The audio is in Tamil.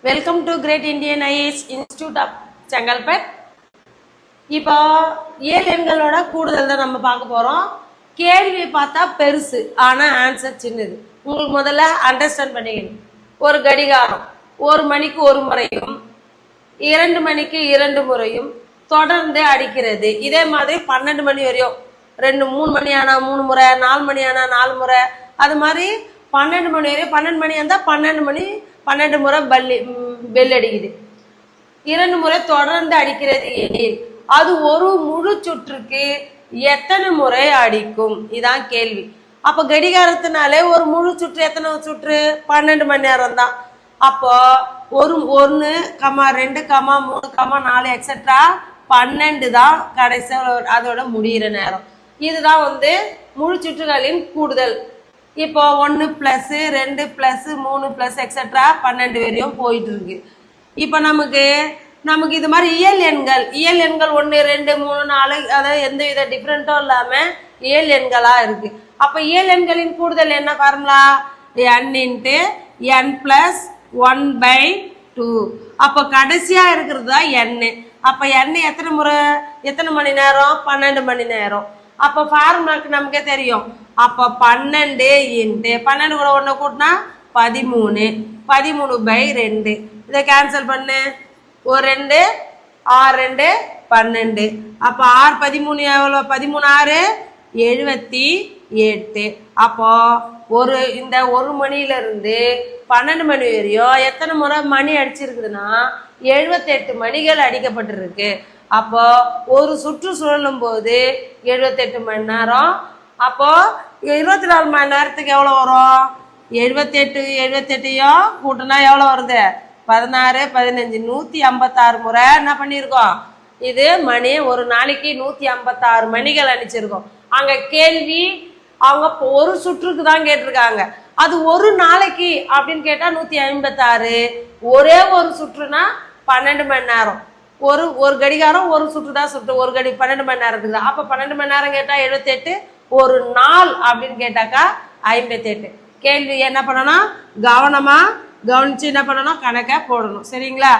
Welcome to great Indian IAS institute of Chengalpet. இப்போ ஏழு எண்களோட கூடுதல் தான் நம்ம பார்க்க போகிறோம். கேள்வி பார்த்தா பெருசு, ஆனால் ஆன்சர் சின்னது. உங்களுக்கு முதல்ல அண்டர்ஸ்டாண்ட் பண்ணிக்கணும். ஒரு கடிகாரம் 1 மணிக்கு 1 முறையும் 2 மணிக்கு 2 முறையும் தொடர்ந்து அடிக்கிறது. இதே மாதிரி 12 மணி வரையும் 2 3 மணி ஆனா 3 முறை, 4 மணி ஆனா 4 முறை, அது மாதிரி 12 மணி வரையும். 12 மணி இருந்தால் 12 மணி 12 முறை பெல் அடிக்குது. 2 முறை தொடர்ந்து அடிக்கிறது எனில் அது ஒரு முழு சுற்றுக்கு எத்தனை முறை அடிக்கும்? இதான் கேள்வி. அப்போ கடிகாரத்தினாலே ஒரு முழு சுற்று எத்தனை சுற்று? 12 மணி நேரம் தான். அப்போ 1, 2, 3, 4 எக்ஸெட்ரா 12 தான் கடைசி அதோட முடிகிற நேரம். இதுதான் முழு சுற்றுகளின் கூடுதல். இப்போ 1 + 2 + 3 + எக்ஸெட்ரா 12 வரையும் போயிட்டு இருக்கு. இப்போ நமக்கு இது மாதிரி இயல் எண்கள் 1 2 3 4 அதாவது எந்த வித டிஃப்ரெண்ட்டும் இல்லாம இயல் எண்களா இருக்கு. அப்ப இயல் எண்களின் கூடுதல் என்ன ஃபார்முலா? n × n + 1/2. அப்போ கடைசியா இருக்கிறது தான் n. அப்ப n எத்தனை மணி நேரம்? 12 மணி நேரம். அப்போ ஃபார்முலாக்கு நமக்கே தெரியும். அப்போ 12 × 12 கூட 1 கூட்டினா 13. 13/2. இதை கேன்சல் பண்ணு. 1 2 6 2 12. அப்போ 6 13 எவ்வளோ? 13 6 78. அப்போ இந்த 1 மணியிலிருந்து 12 மணி வரையும் எத்தனை முறை மணி அடிச்சிருக்குதுன்னா 78 மணிகள் அடிக்கப்பட்டிருக்கு. அப்போ ஒரு சுற்று சுழலும் போது 78 மணி நேரம். அப்போ 24 மணி நேரத்துக்கு எவ்வளோ வரும்? 78 கூட்டினா எவ்வளோ வருது? 16 15 156 முறை என்ன பண்ணியிருக்கோம்? இது மணி ஒரு நாளைக்கு 156 மணிகள் அடிச்சிருக்கோம். அங்க கேள்வி அவங்க ஒரு சுற்றுக்கு தான் கேட்டிருக்காங்க. அது ஒரு நாளைக்கு அப்படின்னு கேட்டா 156. ஒரே ஒரு சுற்றுனா 12 மணி நேரம். ஒரு கடிகாரம் ஒரு சுற்று தான் சுற்று. 12 மணி நேரத்துக்கு தான். அப்ப 12 மணி நேரம் கேட்டா 78. ஒரு நாள் அப்படின்னு கேட்டாக்கா 58. கேள்வி என்ன பண்ணணும்? கவனிச்சு என்ன பண்ணணும்? கணக்கை போடணும். சரிங்களா?